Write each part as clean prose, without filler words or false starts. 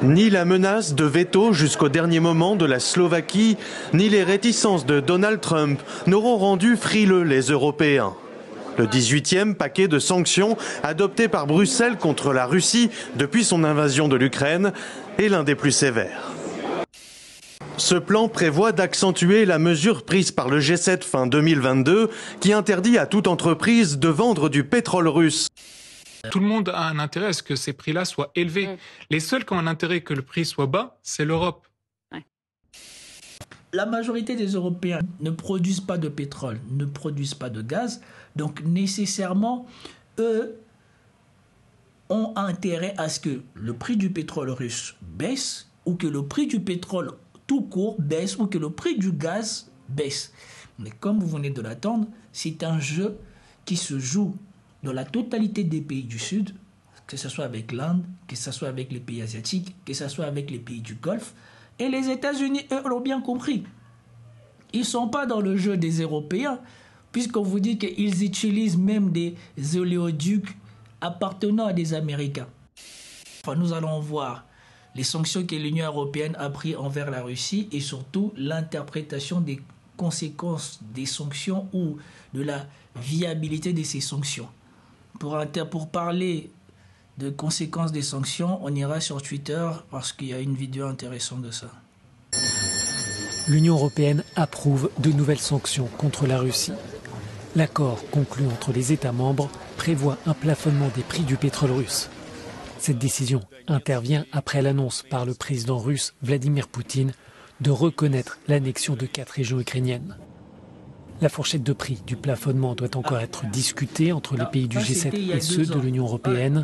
Ni la menace de veto jusqu'au dernier moment de la Slovaquie, ni les réticences de Donald Trump n'auront rendu frileux les Européens. Le 18e paquet de sanctions adopté par Bruxelles contre la Russie depuis son invasion de l'Ukraine est l'un des plus sévères. Ce plan prévoit d'accentuer la mesure prise par le G7 fin 2022 qui interdit à toute entreprise de vendre du pétrole russe. Tout le monde a un intérêt à ce que ces prix-là soient élevés. Les seuls qui ont un intérêt que le prix soit bas, c'est l'Europe. La majorité des Européens ne produisent pas de pétrole, ne produisent pas de gaz, donc nécessairement, eux ont intérêt à ce que le prix du pétrole russe baisse ou que le prix du pétrole tout court baisse ou que le prix du gaz baisse. Mais comme vous venez de l'attendre, c'est un jeu qui se joue dans la totalité des pays du Sud, que ce soit avec l'Inde, que ce soit avec les pays asiatiques, que ce soit avec les pays du Golfe. Et les États-Unis, eux, l'ont bien compris. Ils ne sont pas dans le jeu des Européens, puisqu'on vous dit qu'ils utilisent même des oléoducs appartenant à des Américains. Enfin, nous allons voir les sanctions que l'Union européenne a prises envers la Russie et surtout l'interprétation des conséquences des sanctions ou de la viabilité de ces sanctions. Pour parler de conséquences des sanctions, on ira sur Twitter parce qu'il y a une vidéo intéressante de ça. L'Union européenne approuve de nouvelles sanctions contre la Russie. L'accord conclu entre les États membres prévoit un plafonnement des prix du pétrole russe. Cette décision intervient après l'annonce par le président russe Vladimir Poutine de reconnaître l'annexion de 4 régions ukrainiennes. La fourchette de prix du plafonnement doit encore être discutée entre les pays du G7 et ceux de l'Union européenne.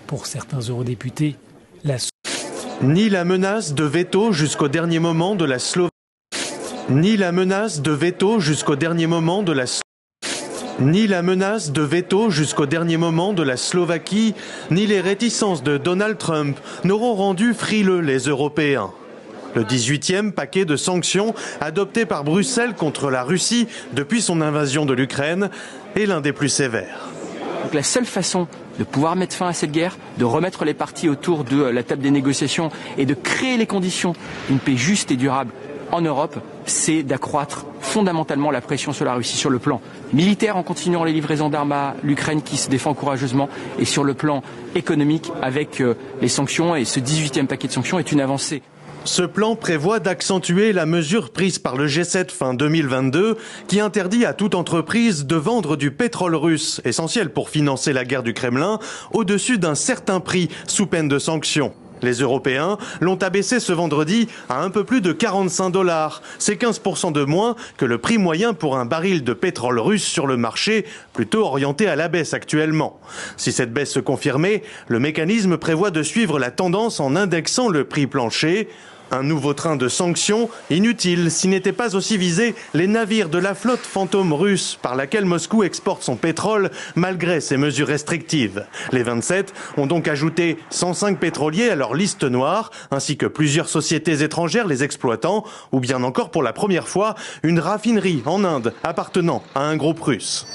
Pour certains eurodéputés, ni la menace de veto jusqu'au dernier moment de la Slovaquie, ni la menace de veto jusqu'au dernier moment de la ni la menace de veto jusqu'au dernier moment de la Slovaquie, ni les réticences de Donald Trump n'auront rendu frileux les Européens. Le 18e paquet de sanctions adopté par Bruxelles contre la Russie depuis son invasion de l'Ukraine est l'un des plus sévères. Donc la seule façon de pouvoir mettre fin à cette guerre, de remettre les parties autour de la table des négociations et de créer les conditions d'une paix juste et durable en Europe, c'est d'accroître fondamentalement la pression sur la Russie sur le plan militaire en continuant les livraisons d'armes à l'Ukraine qui se défend courageusement et sur le plan économique avec les sanctions, et ce 18e paquet de sanctions est une avancée. Ce plan prévoit d'accentuer la mesure prise par le G7 fin 2022 qui interdit à toute entreprise de vendre du pétrole russe, essentiel pour financer la guerre du Kremlin, au-dessus d'un certain prix sous peine de sanctions. Les Européens l'ont abaissé ce vendredi à un peu plus de 45 $. C'est 15% de moins que le prix moyen pour un baril de pétrole russe sur le marché, plutôt orienté à la baisse actuellement. Si cette baisse se confirmait, le mécanisme prévoit de suivre la tendance en indexant le prix plancher. Un nouveau train de sanctions, inutile s'il n'étaient pas aussi visés les navires de la flotte fantôme russe par laquelle Moscou exporte son pétrole malgré ses mesures restrictives. Les 27 ont donc ajouté 105 pétroliers à leur liste noire, ainsi que plusieurs sociétés étrangères les exploitant, ou bien encore pour la première fois, une raffinerie en Inde appartenant à un groupe russe.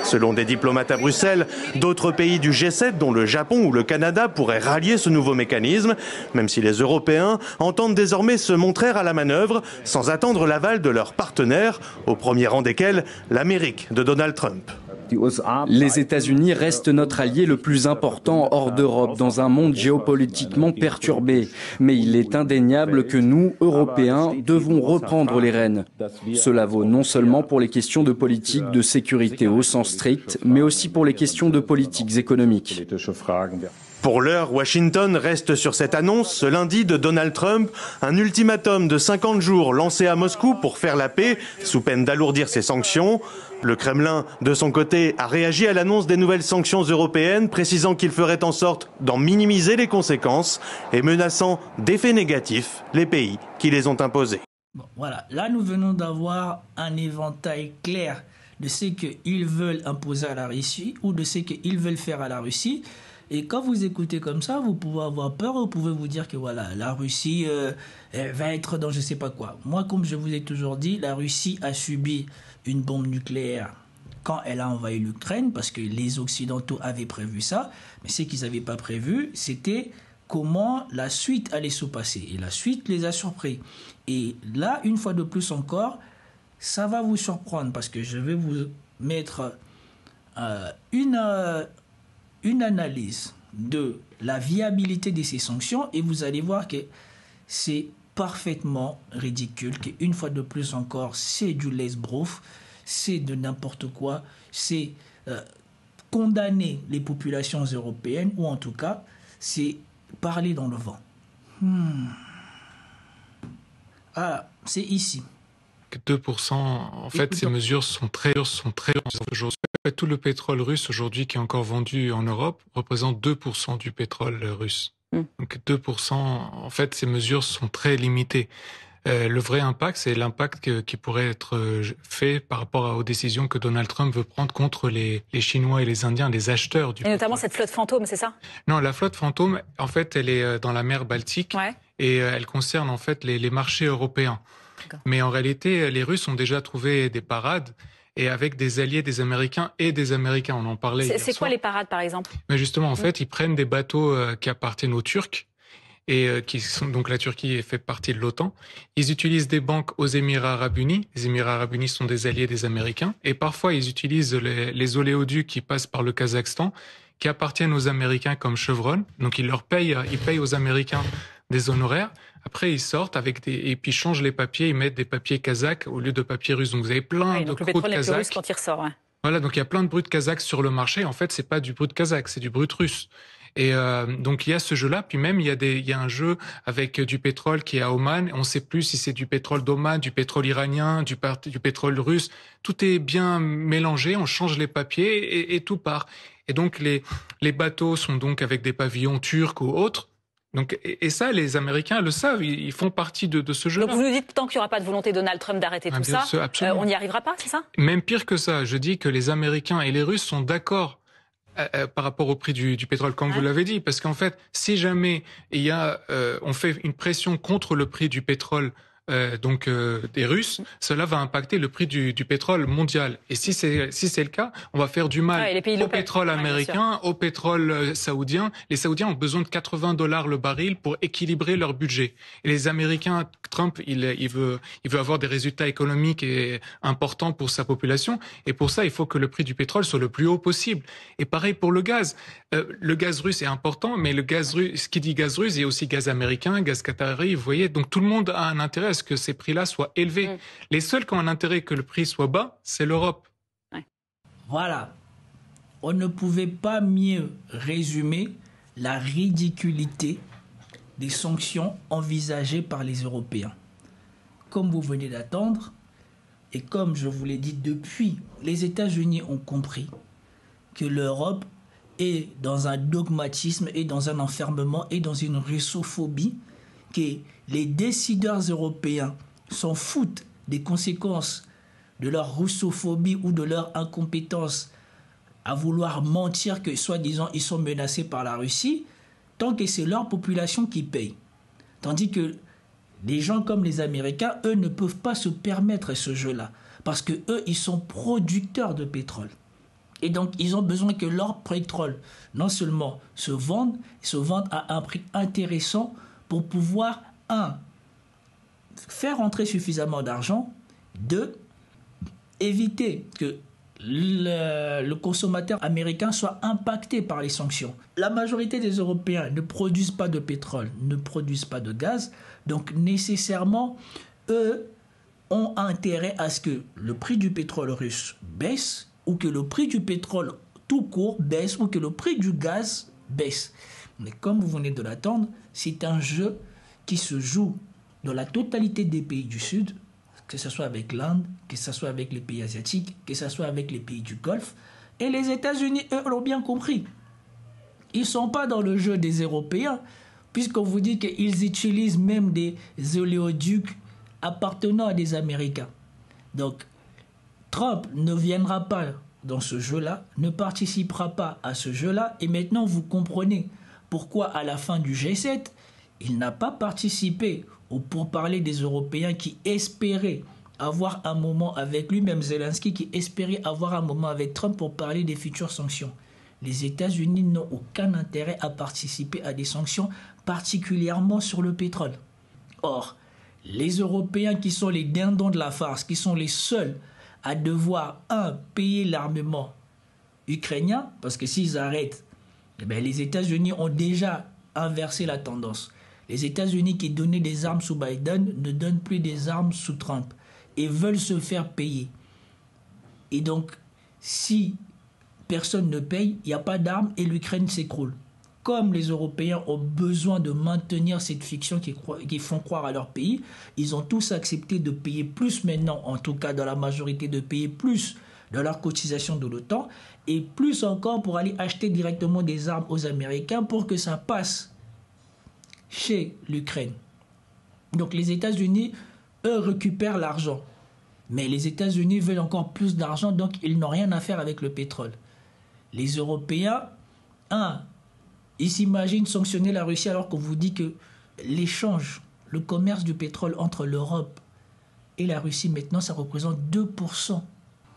Selon des diplomates à Bruxelles, d'autres pays du G7, dont le Japon ou le Canada, pourraient rallier ce nouveau mécanisme, même si les Européens entendent désormais se montrer à la manœuvre sans attendre l'aval de leurs partenaires, au premier rang desquels l'Amérique de Donald Trump. Les États-Unis restent notre allié le plus important hors d'Europe dans un monde géopolitiquement perturbé. Mais il est indéniable que nous, Européens, devons reprendre les rênes. Cela vaut non seulement pour les questions de politique de sécurité au sens strict, mais aussi pour les questions de politiques économiques. Pour l'heure, Washington reste sur cette annonce ce lundi de Donald Trump, un ultimatum de 50 jours lancé à Moscou pour faire la paix, sous peine d'alourdir ses sanctions. Le Kremlin, de son côté, a réagi à l'annonce des nouvelles sanctions européennes, précisant qu'il ferait en sorte d'en minimiser les conséquences et menaçant d'effets négatifs les pays qui les ont imposés. Bon, voilà, là nous venons d'avoir un éventail clair de ce qu'ils veulent imposer à la Russie ou de ce qu'ils veulent faire à la Russie. Et quand vous écoutez comme ça, vous pouvez avoir peur, vous pouvez vous dire que voilà, la Russie elle va être dans je ne sais pas quoi. Moi, comme je vous ai toujours dit, la Russie a subi une bombe nucléaire quand elle a envahi l'Ukraine, parce que les Occidentaux avaient prévu ça, mais ce qu'ils n'avaient pas prévu, c'était comment la suite allait se passer. Et la suite les a surpris. Et là, une fois de plus encore, ça va vous surprendre, parce que je vais vous mettre une analyse de la viabilité de ces sanctions, et vous allez voir que c'est parfaitement ridicule, qu'une fois de plus encore, c'est du lesbrouf, c'est de n'importe quoi, c'est condamner les populations européennes, ou en tout cas, c'est parler dans le vent. Ah, c'est ici. 2%, en fait, ces mesures sont très aujourd'hui. Tout le pétrole russe aujourd'hui qui est encore vendu en Europe représente 2% du pétrole russe. Donc 2%, en fait, ces mesures sont très limitées. Le vrai impact, c'est l'impact qui pourrait être fait par rapport aux décisions que Donald Trump veut prendre contre les Chinois et les Indiens, les acheteurs du pétrole. Et notamment cette flotte fantôme, c'est ça? Non, la flotte fantôme, en fait, elle est dans la mer Baltique et elle concerne en fait les marchés européens. Mais en réalité, les Russes ont déjà trouvé des parades et avec des alliés des Américains et des Américains. On en parlait hier soir. C'est quoi les parades, par exemple? Mais justement, en fait, ils prennent des bateaux qui appartiennent aux Turcs et qui sont donc la Turquie fait partie de l'OTAN. Ils utilisent des banques aux Émirats Arabes Unis. Les Émirats Arabes Unis sont des alliés des Américains. Et parfois, ils utilisent les oléoducs qui passent par le Kazakhstan, qui appartiennent aux Américains comme Chevron. Donc, ils payent aux Américains des honoraires. Après, ils sortent et puis ils changent les papiers, ils mettent des papiers kazakhs au lieu de papiers russes. Donc vous avez plein de crues kazakhs. Russe quand il ressort. Voilà, donc il y a plein de brut kazakh sur le marché. En fait, c'est pas du brut kazakh, c'est du brut russe. Et donc il y a ce jeu-là. Puis même il y a un jeu avec du pétrole qui est à Oman. On ne sait plus si c'est du pétrole d'Oman, du pétrole iranien, du pétrole russe. Tout est bien mélangé. On change les papiers et tout part. Et donc les bateaux sont donc avec des pavillons turcs ou autres. Donc, et ça, les Américains le savent, ils font partie de ce jeu-là. Donc vous nous dites, tant qu'il n'y aura pas de volonté de Donald Trump d'arrêter tout ça, on n'y arrivera pas, c'est ça? Même pire que ça, je dis que les Américains et les Russes sont d'accord par rapport au prix du pétrole, comme vous l'avez dit, parce qu'en fait, si jamais on fait une pression contre le prix du pétrole, des Russes, cela va impacter le prix du pétrole mondial. Et si c'est le cas, on va faire du mal au pétrole américain, au pétrole saoudien. Les Saoudiens ont besoin de $80 le baril pour équilibrer leur budget. Et les Américains, Trump, il veut avoir des résultats économiques importants pour sa population. Et pour ça, il faut que le prix du pétrole soit le plus haut possible. Et pareil pour le gaz. Le gaz russe est important, mais le gaz russe, qui dit gaz russe, il y a aussi gaz américain, gaz qatari, vous voyez. Donc tout le monde a un intérêt à ce que ces prix-là soient élevés. Les seuls qui ont un intérêt que le prix soit bas, c'est l'Europe. Voilà. On ne pouvait pas mieux résumer la ridiculité des sanctions envisagées par les Européens. Comme vous venez d'attendre, et comme je vous l'ai dit depuis, les États-Unis ont compris que l'Europe est dans un dogmatisme, est dans un enfermement, est dans une russophobie, que les décideurs européens s'en foutent des conséquences de leur russophobie ou de leur incompétence à vouloir mentir que, soi-disant, ils sont menacés par la Russie, tant que c'est leur population qui paye. Tandis que des gens comme les Américains, eux, ne peuvent pas se permettre ce jeu-là, parce que eux, ils sont producteurs de pétrole. Et donc, ils ont besoin que leur pétrole, non seulement se vende à un prix intéressant pour pouvoir, 1, faire entrer suffisamment d'argent, 2, éviter que le consommateur américain soit impacté par les sanctions. La majorité des Européens ne produisent pas de pétrole, ne produisent pas de gaz, donc nécessairement, eux ont intérêt à ce que le prix du pétrole russe baisse, ou que le prix du pétrole tout court baisse, ou que le prix du gaz baisse. Mais comme vous venez de l'attendre, c'est un jeu qui se joue dans la totalité des pays du Sud, que ce soit avec l'Inde, que ce soit avec les pays asiatiques, que ce soit avec les pays du Golfe. Et les États-Unis, eux, l'ont bien compris. Ils ne sont pas dans le jeu des Européens, puisqu'on vous dit qu'ils utilisent même des oléoducs appartenant à des Américains. Donc, Trump ne viendra pas dans ce jeu-là, ne participera pas à ce jeu-là, et maintenant vous comprenez pourquoi à la fin du G7, il n'a pas participé au pourparler des Européens qui espéraient avoir un moment avec lui, même Zelensky qui espérait avoir un moment avec Trump pour parler des futures sanctions. Les États-Unis n'ont aucun intérêt à participer à des sanctions, particulièrement sur le pétrole. Or, les Européens qui sont les dindons de la farce, qui sont les seuls à devoir, payer l'armement ukrainien, parce que s'ils arrêtent, les États-Unis ont déjà inversé la tendance. Les États-Unis qui donnaient des armes sous Biden ne donnent plus des armes sous Trump et veulent se faire payer. Et donc, si personne ne paye, il n'y a pas d'armes et l'Ukraine s'écroule. Comme les Européens ont besoin de maintenir cette fiction qui font croire à leur pays, ils ont tous accepté de payer plus maintenant, en tout cas dans la majorité, de payer plus de leur cotisation de l'OTAN et plus encore pour aller acheter directement des armes aux Américains pour que ça passe chez l'Ukraine. Donc les États-Unis, eux, récupèrent l'argent. Mais les États-Unis veulent encore plus d'argent, donc ils n'ont rien à faire avec le pétrole. Les Européens, ils s'imaginent sanctionner la Russie alors qu'on vous dit que l'échange, le commerce du pétrole entre l'Europe et la Russie, maintenant, ça représente 2%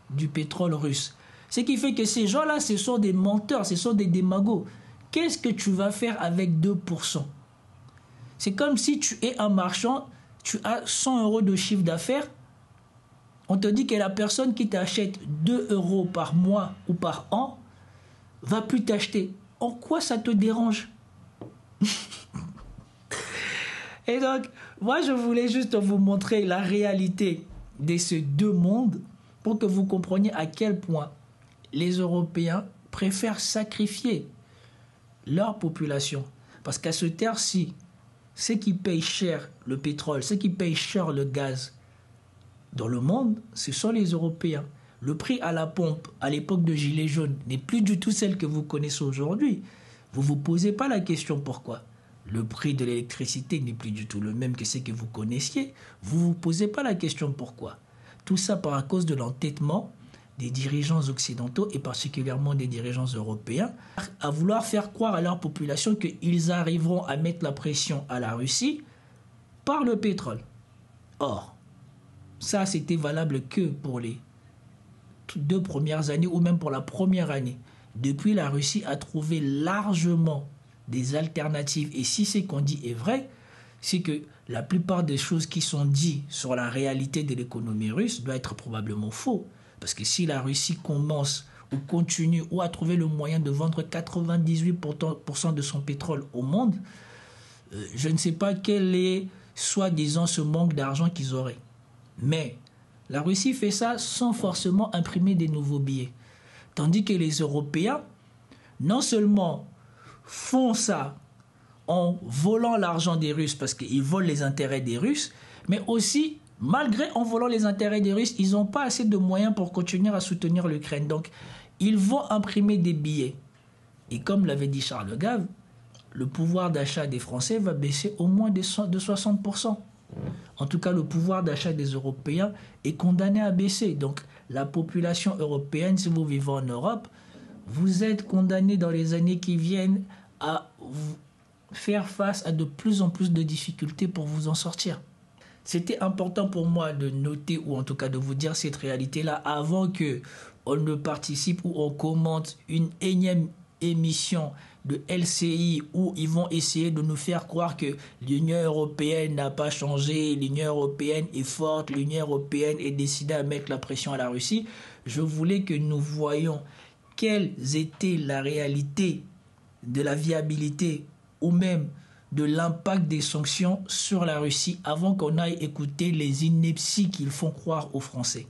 du pétrole russe. Ce qui fait que ces gens-là, ce sont des menteurs, ce sont des démagos. Qu'est-ce que tu vas faire avec 2%? C'est comme si tu es un marchand, tu as 100 € de chiffre d'affaires, on te dit que la personne qui t'achète 2 € par mois ou par an va plus t'acheter. En quoi ça te dérange? Et donc, moi je voulais juste vous montrer la réalité de ces deux mondes pour que vous compreniez à quel point les Européens préfèrent sacrifier leur population. Parce qu'à ce terre-ci, ceux qui payent cher le pétrole, ceux qui payent cher le gaz dans le monde, ce sont les Européens. Le prix à la pompe à l'époque de Gilets jaunes n'est plus du tout celle que vous connaissez aujourd'hui. Vous ne vous posez pas la question pourquoi. Le prix de l'électricité n'est plus du tout le même que ce que vous connaissiez. Vous ne vous posez pas la question pourquoi. Tout ça à cause de l'entêtement des dirigeants occidentaux et particulièrement des dirigeants européens à vouloir faire croire à leur population qu'ils arriveront à mettre la pression à la Russie par le pétrole. Or, ça c'était valable que pour les 2 premières années ou même pour la première année. Depuis, la Russie a trouvé largement des alternatives. Et si ce qu'on dit est vrai, c'est que la plupart des choses qui sont dites sur la réalité de l'économie russe doivent être probablement faux. Parce que si la Russie commence ou continue ou a trouvé le moyen de vendre 98% de son pétrole au monde, je ne sais pas quel est, soi-disant, ce manque d'argent qu'ils auraient. Mais la Russie fait ça sans forcément imprimer des nouveaux billets. Tandis que les Européens, non seulement font ça en volant l'argent des Russes parce qu'ils volent les intérêts des Russes, mais aussi, malgré en volant les intérêts des Russes, ils n'ont pas assez de moyens pour continuer à soutenir l'Ukraine. Donc, ils vont imprimer des billets. Et comme l'avait dit Charles Gave, le pouvoir d'achat des Français va baisser au moins de 60%. En tout cas, le pouvoir d'achat des Européens est condamné à baisser. Donc, la population européenne, si vous vivez en Europe, vous êtes condamné dans les années qui viennent à faire face à de plus en plus de difficultés pour vous en sortir. C'était important pour moi de noter, ou en tout cas de vous dire cette réalité-là, avant qu'on ne participe ou on commente une énième émission de LCI où ils vont essayer de nous faire croire que l'Union européenne n'a pas changé, l'Union européenne est forte, l'Union européenne est décidée à mettre la pression à la Russie. Je voulais que nous voyions quelle était la réalité de la viabilité ou même de l'impact des sanctions sur la Russie avant qu'on aille écouter les inepties qu'ils font croire aux Français.